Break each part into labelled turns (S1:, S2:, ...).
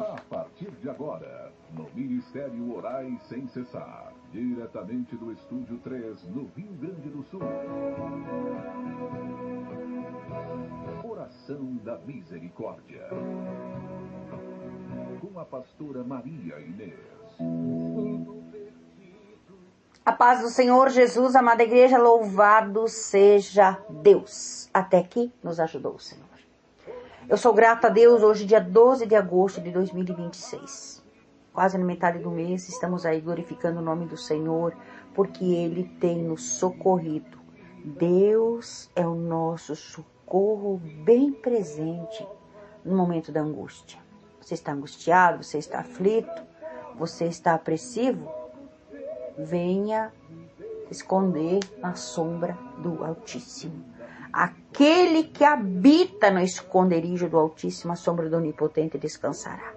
S1: A partir de agora, no Ministério Orai Sem Cessar, diretamente do Estúdio 3, no Rio Grande do Sul. Oração da Misericórdia. Com a pastora Maria Inês.
S2: A paz do Senhor Jesus, amada igreja, louvado seja Deus. Até aqui nos ajudou o Senhor. Eu sou grata a Deus, hoje dia 12 de agosto de 2026. Quase na metade do mês, estamos aí glorificando o nome do Senhor, porque Ele tem nos socorrido. Deus é o nosso socorro bem presente no momento da angústia. Você está angustiado, você está aflito, você está apreensivo? Venha esconder na sombra do Altíssimo. Aquele que habita no esconderijo do Altíssimo, a sombra do Onipotente descansará.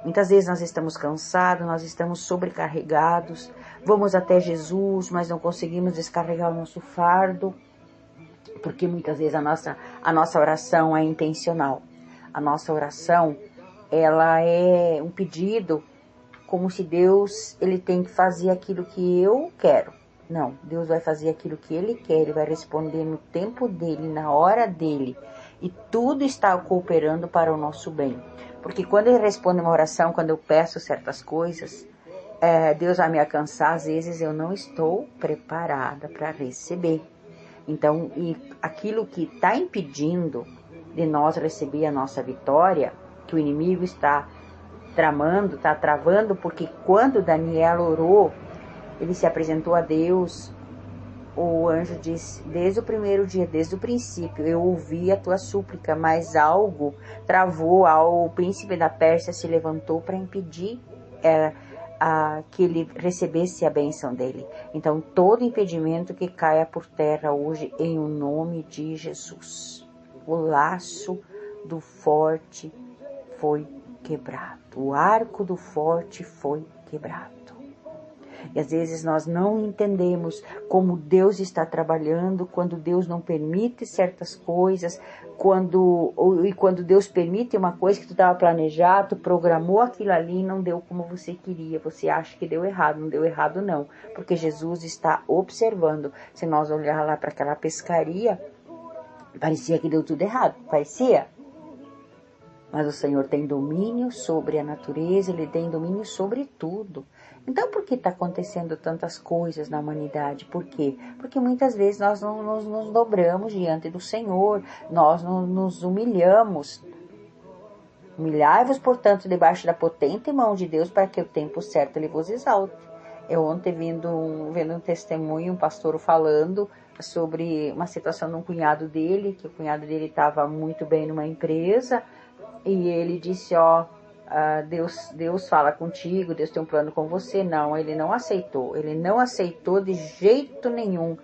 S2: Muitas vezes nós estamos cansados, nós estamos sobrecarregados, vamos até Jesus, mas não conseguimos descarregar o nosso fardo, porque muitas vezes a nossa oração é intencional. A nossa oração, ela é um pedido, como se Deus ele tem que fazer aquilo que eu quero. Não, Deus vai fazer aquilo que Ele quer, Ele vai responder no tempo dEle, na hora dEle. E tudo está cooperando para o nosso bem. Porque quando Ele responde uma oração, quando eu peço certas coisas, Deus vai me alcançar, às vezes eu não estou preparada para receber. Então, aquilo que está impedindo de nós receber a nossa vitória, que o inimigo está tramando, está travando, porque quando Daniel orou, ele se apresentou a Deus, o anjo disse, desde o primeiro dia, desde o princípio, eu ouvi a tua súplica, mas algo travou, o príncipe da Pérsia se levantou para impedir que ele recebesse a bênção dele. Então, todo impedimento que caia por terra hoje, em o nome de Jesus. O laço do forte foi quebrado, o arco do forte foi quebrado. E às vezes nós não entendemos como Deus está trabalhando, quando Deus não permite certas coisas, quando Deus permite uma coisa que tu estava planejado, tu programou aquilo ali e não deu como você queria. Você acha que deu errado, não deu errado não, porque Jesus está observando. Se nós olhar lá para aquela pescaria, parecia que deu tudo errado, parecia. Mas o Senhor tem domínio sobre a natureza, Ele tem domínio sobre tudo. Então, por que está acontecendo tantas coisas na humanidade? Por quê? Porque muitas vezes nós não nos dobramos diante do Senhor, nós não nos humilhamos. Humilhai-vos, portanto, debaixo da potente mão de Deus, para que o tempo certo Ele vos exalte. Eu ontem vendo um testemunho, um pastor falando sobre uma situação de um cunhado dele, que o cunhado dele estava muito bem numa empresa, e ele disse, Deus fala contigo, Deus tem um plano com você. Não, ele não aceitou de jeito nenhum.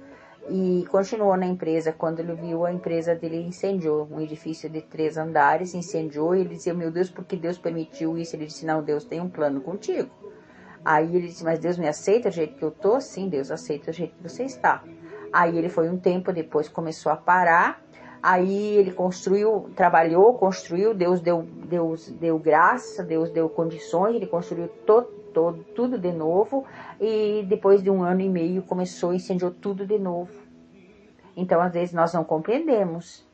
S2: E continuou na empresa. Quando ele viu, a empresa dele incendiou, um edifício de 3 andares, incendiou, e ele dizia, meu Deus, por que Deus permitiu isso? Ele disse, não, Deus tem um plano contigo. Aí ele disse, mas Deus me aceita do jeito que eu tô? Sim, Deus aceita do jeito que você está. Aí ele foi um tempo depois, começou a parar. Aí ele construiu, Deus deu graça, Deus deu condições, ele construiu tudo de novo, e depois de 1 ano e meio incendiou tudo de novo. Então, às vezes nós não compreendemos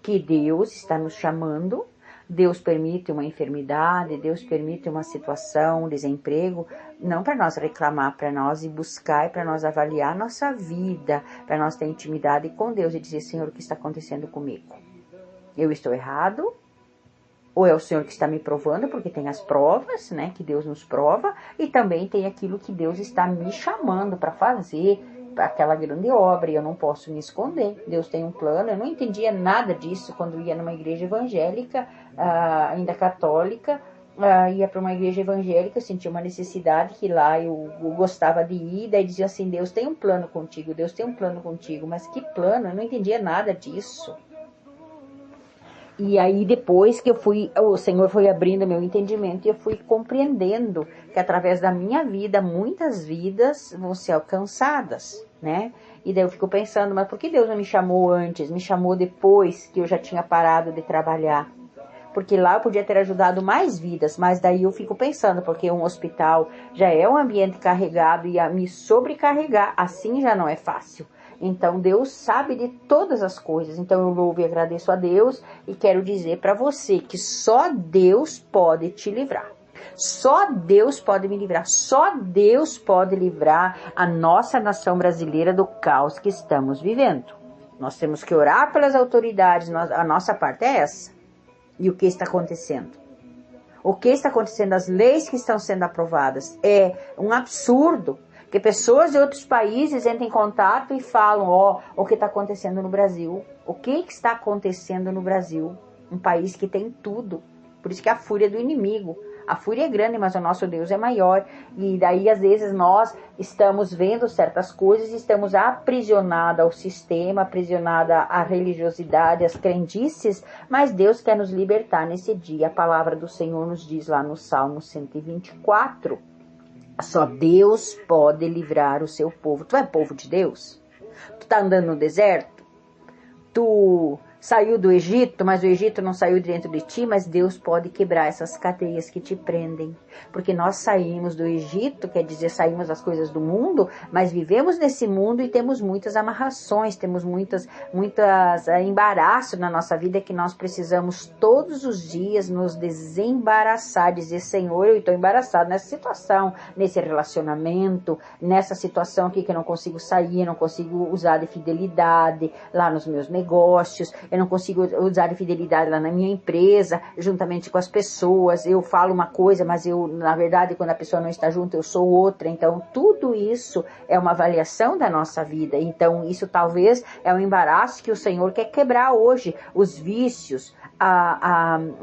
S2: que Deus está nos chamando, Deus permite uma enfermidade, Deus permite uma situação, um desemprego, não para nós reclamar, para nós ir buscar e para nós avaliar a nossa vida, para nós ter intimidade com Deus e dizer, Senhor, o que está acontecendo comigo? Eu estou errado? Ou é o Senhor que está me provando, porque tem as provas, né, que Deus nos prova, e também tem aquilo que Deus está me chamando para fazer, aquela grande obra, e eu não posso me esconder. Deus tem um plano. Eu não entendia nada disso quando ia numa igreja evangélica, ainda católica, ia para uma igreja evangélica, eu sentia uma necessidade que lá eu gostava de ir, daí dizia assim, Deus tem um plano contigo, Deus tem um plano contigo, mas que plano? Eu não entendia nada disso. E aí depois que o Senhor foi abrindo meu entendimento e eu fui compreendendo que através da minha vida, muitas vidas vão ser alcançadas, né? E daí eu fico pensando, mas por que Deus não me chamou antes? Me chamou depois que eu já tinha parado de trabalhar? porque lá eu podia ter ajudado mais vidas, mas daí eu fico pensando, porque um hospital já é um ambiente carregado e a me sobrecarregar, assim já não é fácil. Então Deus sabe de todas as coisas, então eu louvo e agradeço a Deus e quero dizer para você que só Deus pode te livrar. Só Deus pode me livrar, só Deus pode livrar a nossa nação brasileira do caos que estamos vivendo. Nós temos que orar pelas autoridades, a nossa parte é essa. E o que está acontecendo? O que está acontecendo? As leis que estão sendo aprovadas é um absurdo. Que pessoas de outros países entrem em contato e falam, o que está acontecendo no Brasil. O que está acontecendo no Brasil? Um país que tem tudo. Por isso que a fúria do inimigo. A fúria é grande, mas o nosso Deus é maior. E daí, às vezes, nós estamos vendo certas coisas e estamos aprisionados ao sistema, aprisionados à religiosidade, às crendices, mas Deus quer nos libertar nesse dia. A palavra do Senhor nos diz lá no Salmo 124. Só Deus pode livrar o seu povo. Tu é povo de Deus? Tu tá andando no deserto? Tu saiu do Egito, mas o Egito não saiu de dentro de ti, mas Deus pode quebrar essas cadeias que te prendem. Porque nós saímos do Egito, quer dizer, saímos das coisas do mundo, mas vivemos nesse mundo e temos muitas amarrações, temos muitas embaraços na nossa vida que nós precisamos todos os dias nos desembaraçar, dizer, Senhor, eu estou embaraçado nessa situação, nesse relacionamento, nessa situação aqui que eu não consigo sair, eu não consigo usar de fidelidade lá nos meus negócios, eu não consigo usar de fidelidade lá na minha empresa, juntamente com as pessoas, eu falo uma coisa, mas eu, na verdade, quando a pessoa não está junto, eu sou outra. Então, tudo isso é uma avaliação da nossa vida. Então, isso talvez é um embaraço que o Senhor quer quebrar hoje. Os vícios,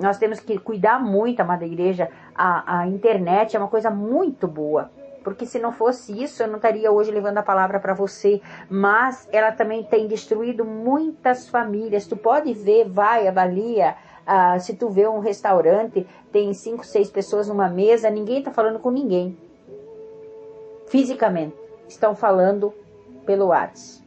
S2: nós temos que cuidar muito, amada igreja, a internet é uma coisa muito boa. Porque se não fosse isso, eu não estaria hoje levando a palavra para você. Mas ela também tem destruído muitas famílias. Tu pode ver, vai, avalia. Se tu vê um restaurante, tem 5, 6 pessoas numa mesa, ninguém está falando com ninguém. Fisicamente. Estão falando pelo WhatsApp.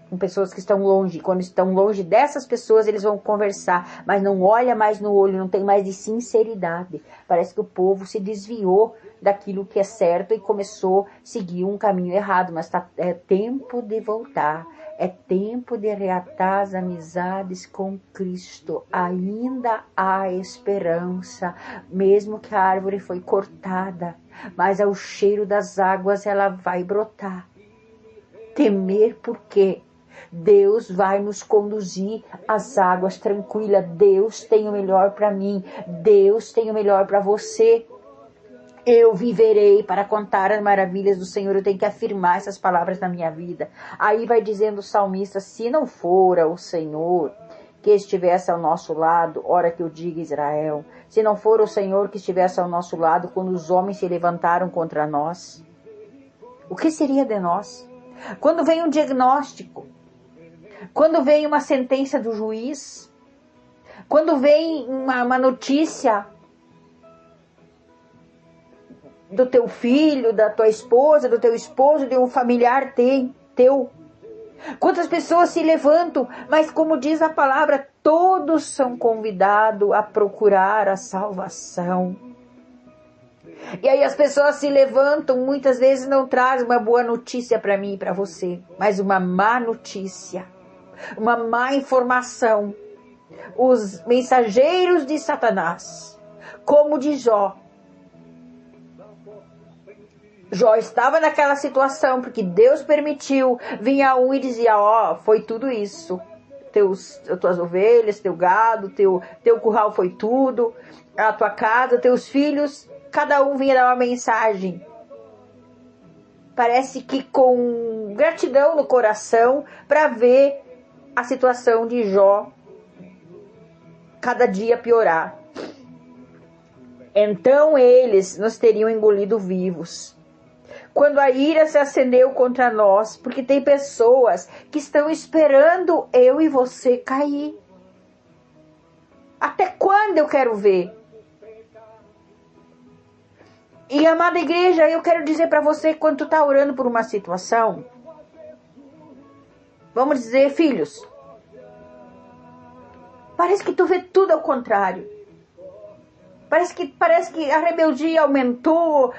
S2: Com pessoas que estão longe. Quando estão longe dessas pessoas, eles vão conversar. Mas não olha mais no olho, não tem mais de sinceridade. Parece que o povo se desviou daquilo que é certo e começou a seguir um caminho errado. Mas é tempo de voltar. É tempo de reatar as amizades com Cristo. Ainda há esperança. Mesmo que a árvore foi cortada. Mas ao cheiro das águas ela vai brotar. Temer por quê? Deus vai nos conduzir às águas tranquilas. Deus tem o melhor para mim. Deus tem o melhor para você. Eu viverei para contar as maravilhas do Senhor. Eu tenho que afirmar essas palavras na minha vida. Aí vai dizendo o salmista, se não fora o Senhor que estivesse ao nosso lado, ora que eu diga Israel, se não for o Senhor que estivesse ao nosso lado quando os homens se levantaram contra nós, o que seria de nós? Quando vem um diagnóstico, quando vem uma sentença do juiz, quando vem uma notícia do teu filho, da tua esposa, do teu esposo, de um familiar teu. Quantas pessoas se levantam, mas como diz a palavra, todos são convidados a procurar a salvação. E aí as pessoas se levantam, muitas vezes não trazem uma boa notícia para mim e para você, mas uma má notícia, uma má informação. Os mensageiros de Satanás, como de Jó. Jó estava naquela situação porque Deus permitiu, vinha um e dizia, foi tudo isso. Tuas ovelhas, teu gado, teu curral foi tudo, a tua casa, teus filhos, cada um vinha dar uma mensagem. Parece que com gratidão no coração para ver a situação de Jó cada dia piorar. Então eles nos teriam engolido vivos. Quando a ira se acendeu contra nós, porque tem pessoas que estão esperando eu e você cair. Até quando eu quero ver? E amada igreja, eu quero dizer para você, quando tu está orando por uma situação, vamos dizer, filhos, parece que tu vê tudo ao contrário. Parece que a rebeldia aumentou,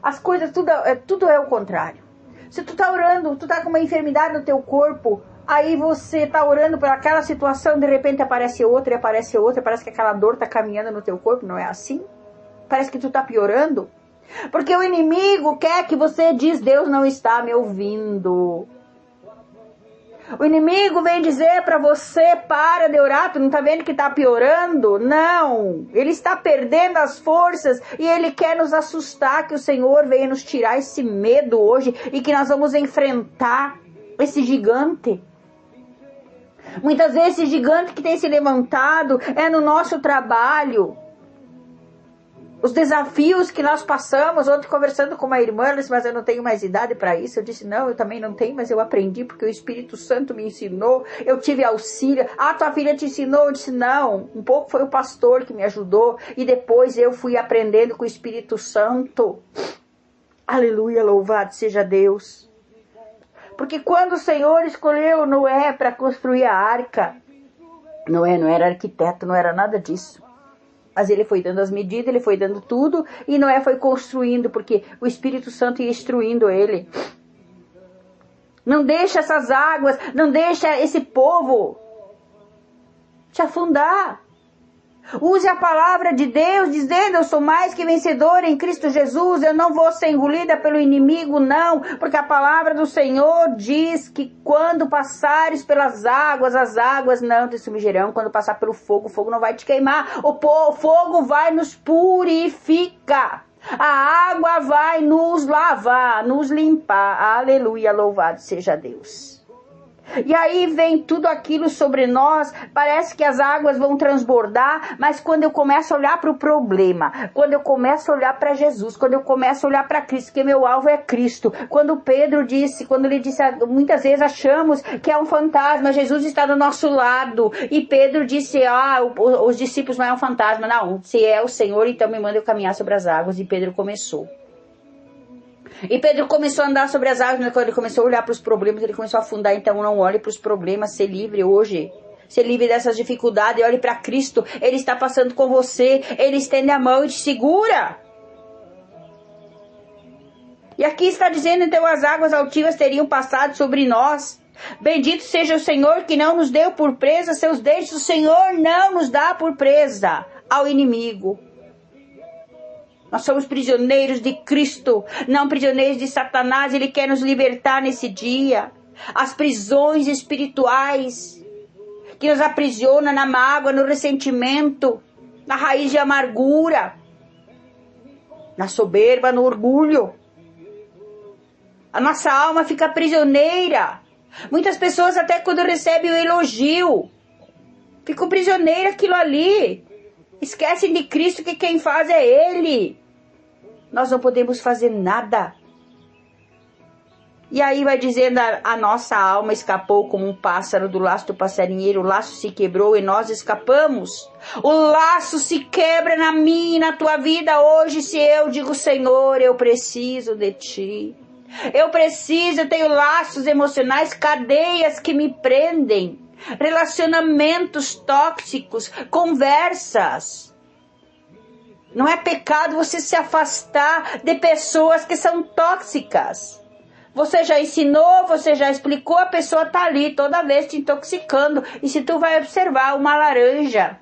S2: as coisas, tudo é o contrário. Se tu tá orando, tu tá com uma enfermidade no teu corpo, aí você tá orando por aquela situação, de repente aparece outra, parece que aquela dor tá caminhando no teu corpo, não é assim? Parece que tu tá piorando. Porque o inimigo quer que você diz, Deus não está me ouvindo. O inimigo vem dizer para você, para de orar, tu não tá vendo que tá piorando? Não, ele está perdendo as forças e ele quer nos assustar, que o Senhor venha nos tirar esse medo hoje e que nós vamos enfrentar esse gigante. Muitas vezes esse gigante que tem se levantado é no nosso trabalho. Os desafios que nós passamos. Ontem conversando com uma irmã, ela disse, mas eu não tenho mais idade para isso. Eu disse, não, eu também não tenho, mas eu aprendi porque o Espírito Santo me ensinou. Eu tive auxílio. Ah, tua filha te ensinou? Eu disse, não. Um pouco foi o pastor que me ajudou. E depois eu fui aprendendo com o Espírito Santo. Aleluia, louvado seja Deus. Porque quando o Senhor escolheu Noé para construir a arca, Noé não era arquiteto, não era nada disso. Mas ele foi dando as medidas, ele foi dando tudo, e Noé foi construindo, porque o Espírito Santo ia instruindo ele. Não deixa essas águas, não deixa esse povo te afundar. Use a palavra de Deus, dizendo, eu sou mais que vencedor em Cristo Jesus, eu não vou ser engolida pelo inimigo, não, porque a palavra do Senhor diz que quando passares pelas águas, as águas não te submergirão, quando passar pelo fogo, o fogo não vai te queimar, o fogo vai nos purificar, a água vai nos lavar, nos limpar, aleluia, louvado seja Deus. E aí vem tudo aquilo sobre nós, parece que as águas vão transbordar, mas quando eu começo a olhar para o problema, quando eu começo a olhar para Jesus, quando eu começo a olhar para Cristo, que meu alvo é Cristo, quando Pedro disse, quando ele disse, muitas vezes achamos que é um fantasma, Jesus está do nosso lado, e Pedro disse, os discípulos não é um fantasma, não, se é o Senhor, então me manda eu caminhar sobre as águas, e Pedro começou. E Pedro começou a andar sobre as águas, quando ele começou a olhar para os problemas, ele começou a afundar, então não olhe para os problemas, ser livre hoje. Ser livre dessas dificuldades, olhe para Cristo, Ele está passando com você, Ele estende a mão e te segura. E aqui está dizendo, então as águas altivas teriam passado sobre nós. Bendito seja o Senhor que não nos deu por presa seus dentes, o Senhor não nos dá por presa ao inimigo. Nós somos prisioneiros de Cristo, não prisioneiros de Satanás. Ele quer nos libertar nesse dia. As prisões espirituais que nos aprisiona na mágoa, no ressentimento, na raiz de amargura, na soberba, no orgulho. A nossa alma fica prisioneira. Muitas pessoas até quando recebem o elogio, ficam prisioneiras aquilo ali. Esquecem de Cristo, que quem faz é Ele. Nós não podemos fazer nada. E aí vai dizendo, a nossa alma escapou como um pássaro do laço do passarinheiro, o laço se quebrou e nós escapamos. O laço se quebra na minha e na tua vida hoje, se eu digo, Senhor, eu preciso de Ti. Eu tenho laços emocionais, cadeias que me prendem, relacionamentos tóxicos, conversas. Não é pecado você se afastar de pessoas que são tóxicas. Você já ensinou, você já explicou, a pessoa está ali toda vez te intoxicando. E se tu vai observar uma laranja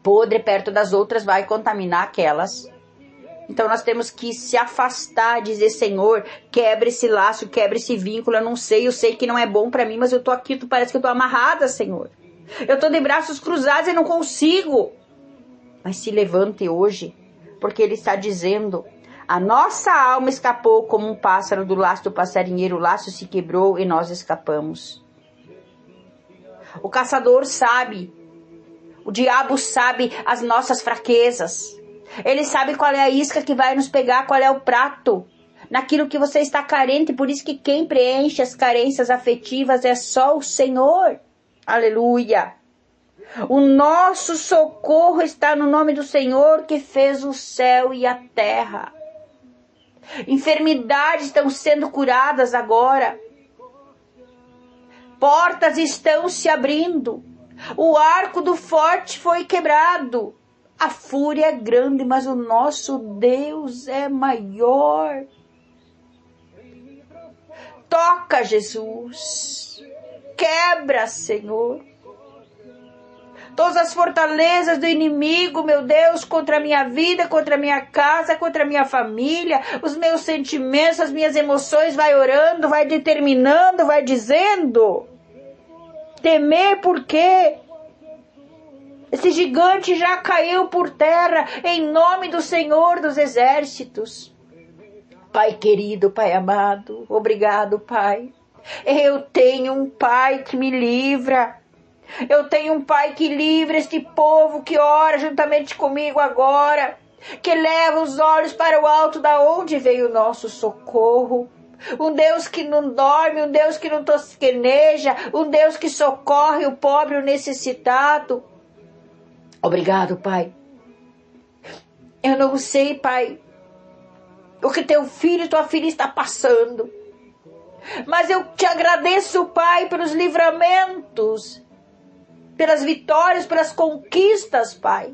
S2: podre perto das outras, vai contaminar aquelas. Então nós temos que se afastar, dizer, Senhor, quebra esse laço, quebra esse vínculo, eu sei que não é bom para mim, mas eu tô aqui, parece que eu tô amarrada, Senhor. Eu tô de braços cruzados e não consigo. Mas se levante hoje, porque Ele está dizendo, a nossa alma escapou como um pássaro do laço do passarinheiro, o laço se quebrou e nós escapamos. O caçador sabe, o diabo sabe as nossas fraquezas. Ele sabe qual é a isca que vai nos pegar, qual é o prato, naquilo que você está carente, por isso que quem preenche as carências afetivas é só o Senhor. Aleluia! O nosso socorro está no nome do Senhor que fez o céu e a terra. Enfermidades estão sendo curadas agora. Portas estão se abrindo. O arco do forte foi quebrado. A fúria é grande, mas o nosso Deus é maior. Toca, Jesus. Quebra, Senhor. Todas as fortalezas do inimigo, meu Deus, contra a minha vida, contra a minha casa, contra a minha família, os meus sentimentos, as minhas emoções, vai orando, vai determinando, vai dizendo. Temer por quê? Esse gigante já caiu por terra, em nome do Senhor dos Exércitos. Pai querido, Pai amado, obrigado, Pai. Eu tenho um Pai que me livra. Eu tenho um Pai que livra este povo que ora juntamente comigo agora, que leva os olhos para o alto da onde veio o nosso socorro. Um Deus que não dorme, um Deus que não tosqueneja, um Deus que socorre o pobre e o necessitado. Obrigado, Pai. Eu não sei, Pai, o que teu filho e tua filha está passando, mas eu te agradeço, Pai, pelos livramentos, pelas vitórias, pelas conquistas, Pai.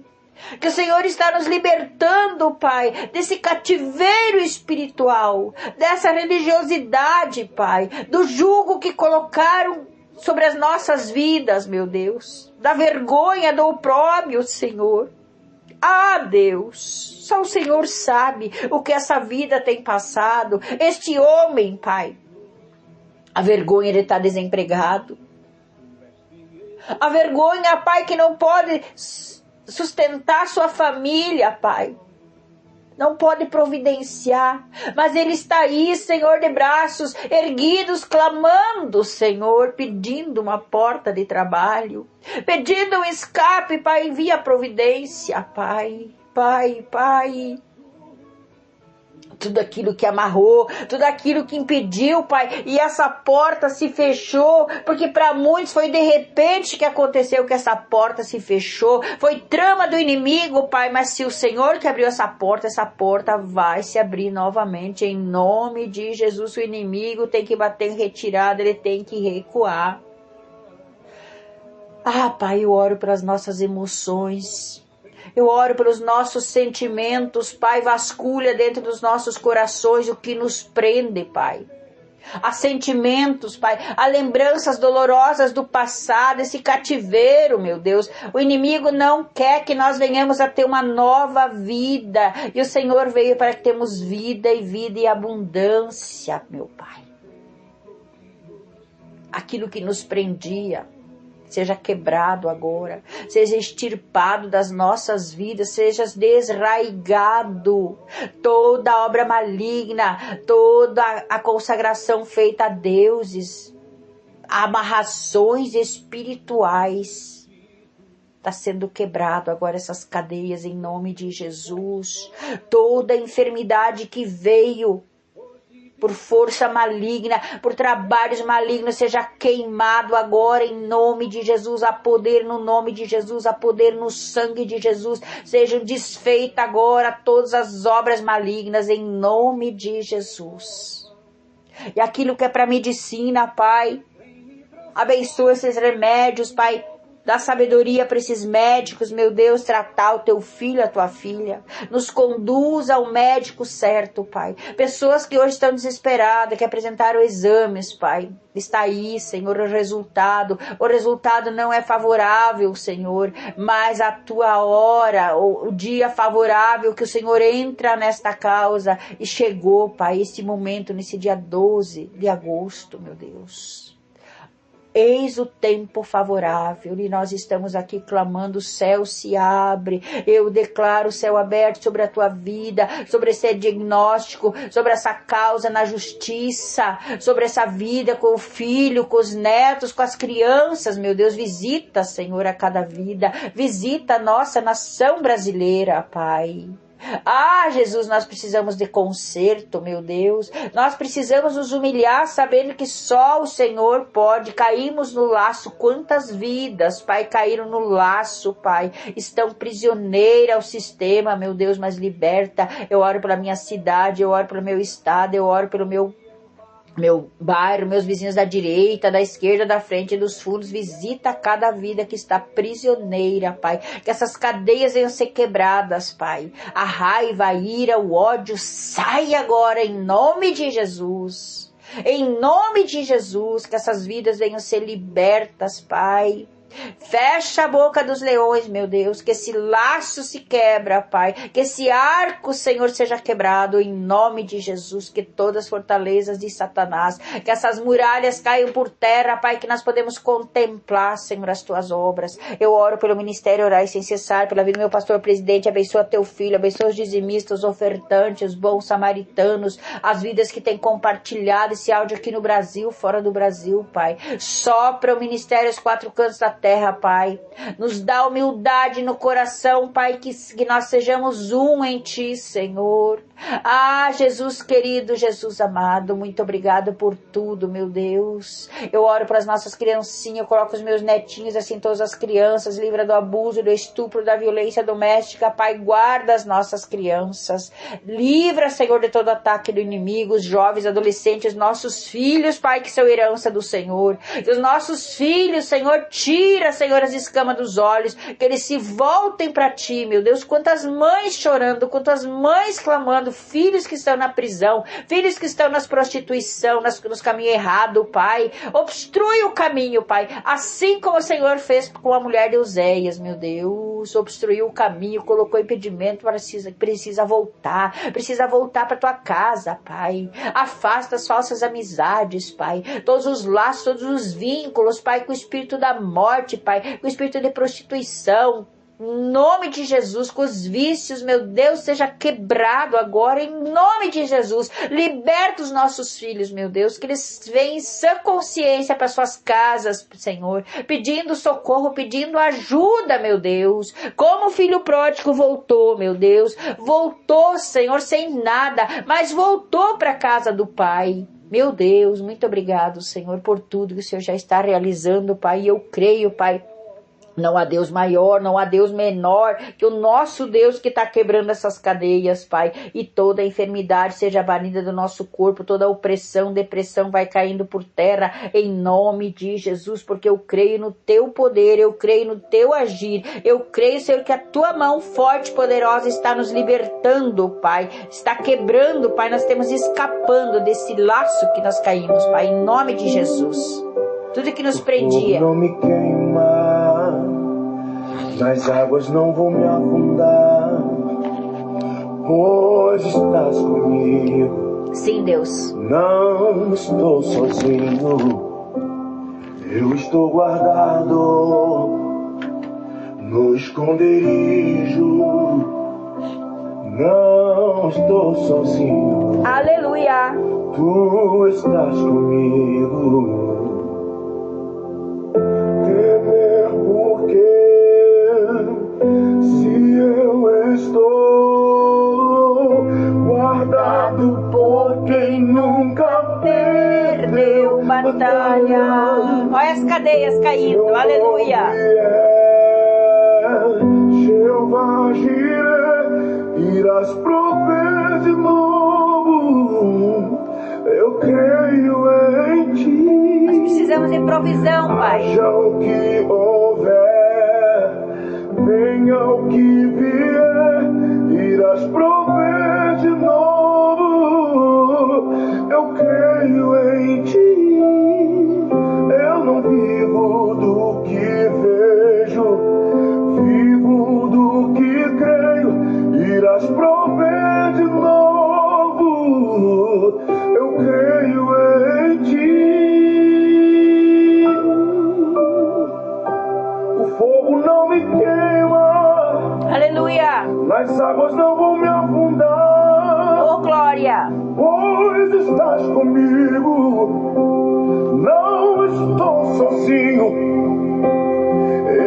S2: Que o Senhor está nos libertando, Pai, desse cativeiro espiritual, dessa religiosidade, Pai, do jugo que colocaram sobre as nossas vidas, meu Deus, da vergonha, do opróbrio, Senhor. Ah, Deus, só o Senhor sabe o que essa vida tem passado. Este homem, Pai, a vergonha de estar desempregado. A vergonha, Pai, que não pode sustentar sua família, Pai. Não pode providenciar. Mas ele está aí, Senhor, de braços erguidos, clamando, Senhor, pedindo uma porta de trabalho. Pedindo um escape, Pai, envia providência, Pai. Pai, Pai. Tudo aquilo que amarrou, tudo aquilo que impediu, Pai, e essa porta se fechou, porque para muitos foi de repente que aconteceu que essa porta se fechou, foi trama do inimigo, Pai, mas se o Senhor que abriu essa porta vai se abrir novamente, em nome de Jesus. O inimigo tem que bater em retirada, ele tem que recuar. Ah, Pai, eu oro pelas nossas emoções, eu oro pelos nossos sentimentos, Pai, vasculha dentro dos nossos corações o que nos prende, Pai. Há sentimentos, Pai, há lembranças dolorosas do passado, esse cativeiro, meu Deus. O inimigo não quer que nós venhamos a ter uma nova vida. E o Senhor veio para que temos vida e abundância, meu Pai. Aquilo que nos prendia, seja quebrado agora, seja extirpado das nossas vidas, seja desraigado toda obra maligna, toda a consagração feita a deuses, amarrações espirituais. Está sendo quebrado agora essas cadeias em nome de Jesus. Toda enfermidade que veio por força maligna, por trabalhos malignos, seja queimado agora em nome de Jesus. Há poder no nome de Jesus, há poder no sangue de Jesus. Sejam desfeitas agora todas as obras malignas em nome de Jesus. E aquilo que é para medicina, Pai, abençoa esses remédios, Pai. Dá sabedoria para esses médicos, meu Deus, tratar o teu filho, a tua filha. Nos conduz ao médico certo, Pai. Pessoas que hoje estão desesperadas, que apresentaram exames, Pai. Está aí, Senhor, o resultado. O resultado não é favorável, Senhor, mas a tua hora, o dia favorável que o Senhor entra nesta causa. E chegou, Pai, esse momento, nesse dia 12 de agosto, meu Deus. Eis o tempo favorável e nós estamos aqui clamando, o céu se abre. Eu declaro o céu aberto sobre a tua vida, sobre esse diagnóstico, sobre essa causa na justiça, sobre essa vida com o filho, com os netos, com as crianças, meu Deus. Visita, Senhor, a cada vida. Visita a nossa nação brasileira, Pai. Ah, Jesus, nós precisamos de conserto, meu Deus. Nós precisamos nos humilhar, sabendo que só o Senhor pode. Caímos no laço. Quantas vidas, Pai, caíram no laço, Pai. Estão prisioneiras ao sistema, meu Deus, mas liberta. Eu oro pela minha cidade, eu oro pelo meu estado, eu oro pelo meu meu bairro, meus vizinhos da direita, da esquerda, da frente e dos fundos. Visita cada vida que está prisioneira, Pai. Que essas cadeias venham ser quebradas, Pai. A raiva, a ira, o ódio, sai agora em nome de Jesus. Em nome de Jesus, que essas vidas venham ser libertas, Pai. Fecha a boca dos leões, meu Deus, que esse laço se quebra, Pai, que esse arco, Senhor, seja quebrado em nome de Jesus, que todas as fortalezas de Satanás, que essas muralhas caiam por terra, Pai, que nós podemos contemplar, Senhor, as tuas obras. Eu oro pelo ministério Orai Sem Cessar, pela vida do meu pastor presidente, abençoa teu filho, abençoa os dizimistas, os ofertantes, os bons samaritanos, as vidas que têm compartilhado esse áudio aqui no Brasil, fora do Brasil, Pai. Sopra o ministério aos quatro cantos da terra, Pai. Nos dá humildade no coração, Pai, que nós sejamos um em Ti, Senhor. Ah, Jesus querido, Jesus amado, muito obrigado por tudo, meu Deus. Eu oro para as nossas criancinhas, eu coloco os meus netinhos, assim, todas as crianças, livra do abuso, do estupro, da violência doméstica, Pai, guarda as nossas crianças. Livra, Senhor, de todo ataque do inimigo, os jovens, adolescentes, nossos filhos, Pai, que são herança do Senhor. E os nossos filhos, Senhor, tira, Senhor, as escamas dos olhos, que eles se voltem para Ti, meu Deus. Quantas mães chorando, quantas mães clamando, filhos que estão na prisão, filhos que estão nas prostituição, nos caminhos errados, Pai. Obstrui o caminho, Pai, assim como o Senhor fez com a mulher de Euséias, meu Deus. Obstruiu o caminho, colocou impedimento, precisa voltar para tua casa, Pai. Afasta as falsas amizades, Pai, todos os laços, todos os vínculos, Pai, com o espírito da morte, Pai, com o espírito de prostituição. Em nome de Jesus, com os vícios, meu Deus, seja quebrado agora, em nome de Jesus. Liberta os nossos filhos, meu Deus, que eles venham em sã consciência para suas casas, Senhor, pedindo socorro, pedindo ajuda, meu Deus. Como o filho pródigo voltou, meu Deus, voltou, Senhor, sem nada, mas voltou para a casa do Pai. Meu Deus, muito obrigado, Senhor, por tudo que o Senhor já está realizando, Pai, e eu creio, Pai, não há Deus maior, não há Deus menor que o nosso Deus que está quebrando essas cadeias, Pai. E toda enfermidade seja banida do nosso corpo, toda opressão, depressão vai caindo por terra, em nome de Jesus, porque eu creio no Teu poder, eu creio no Teu agir, eu creio, Senhor, que a Tua mão forte e poderosa está nos libertando, Pai, está quebrando, Pai, nós estamos escapando desse laço que nós caímos, Pai, em nome de Jesus. Tudo que nos prendia.
S3: Não me queima, nas águas não vou me afundar, pois estás comigo.
S2: Sim, Deus.
S3: Não estou sozinho, eu estou guardado no esconderijo. Não estou sozinho.
S2: Aleluia.
S3: Tu estás comigo. Temer porque se eu estou guardado por quem nunca perdeu batalha.
S2: Olha as cadeias caindo, aleluia.
S3: Jeová Jireh, irás prover de novo. Eu creio em Ti.
S2: Nós precisamos de provisão, Pai.
S3: Haja o que houver, venha o que vier, irás prover de novo. Eu creio em Ti. Eu não vivo do que vejo, vivo do que creio, irás prover de novo. Eu creio em Ti. O fogo não me queima,
S2: Aleluia.
S3: nas águas não vou me afundar,
S2: Oh, glória.
S3: pois estás comigo. Não estou sozinho,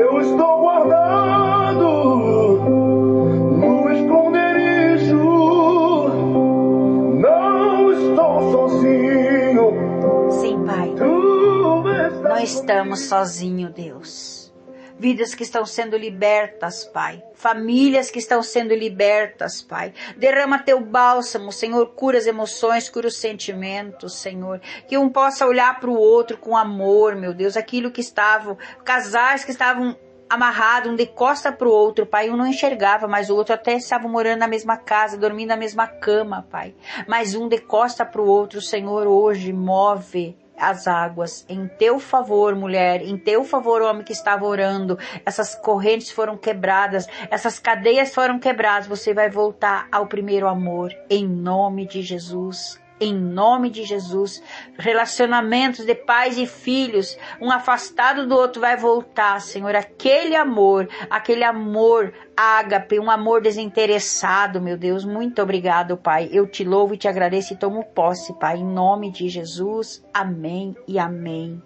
S3: eu estou guardado no esconderijo. Não estou sozinho.
S2: Sim, Pai.
S3: Tu estás
S2: Não estamos sozinhos, Deus. Vidas que estão sendo libertas, Pai. Famílias que estão sendo libertas, Pai. Derrama teu bálsamo, Senhor. Cura as emoções, cura os sentimentos, Senhor. Que um possa olhar para o outro com amor, meu Deus. Aquilo que estavam, casais que estavam amarrados, um de costa para o outro, Pai. Um não enxergava, mas o outro até estava morando na mesma casa, dormindo na mesma cama, Pai. Mas um de costa para o outro, Senhor, hoje move as águas em teu favor, mulher, em teu favor, homem que estava orando. Essas correntes foram quebradas, essas cadeias foram quebradas. Você vai voltar ao primeiro amor, em nome de Jesus. Em nome de Jesus, relacionamentos de pais e filhos, um afastado do outro vai voltar, Senhor, aquele amor ágape, um amor desinteressado, meu Deus, muito obrigado, Pai, eu te louvo e te agradeço e tomo posse, Pai, em nome de Jesus, amém e amém.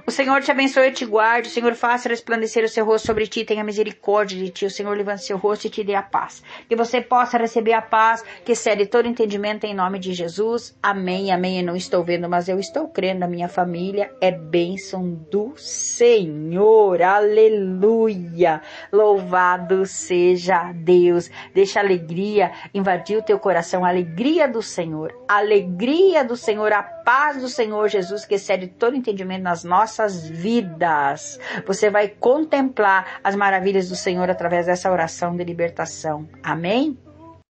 S2: O Senhor te abençoe e te guarde, o Senhor faça resplandecer o seu rosto sobre ti, tenha misericórdia de ti, o Senhor levante seu rosto e te dê a paz. Que você possa receber a paz, que excede todo entendimento em nome de Jesus. Amém, amém. Eu não estou vendo, mas eu estou crendo, a minha família é bênção do Senhor. Aleluia. Louvado seja Deus. Deixa a alegria invadir o teu coração, a alegria do Senhor, a paz do Senhor Jesus, que excede todo entendimento nas nossas vidas. Você vai contemplar as maravilhas do Senhor através dessa oração de libertação. Amém?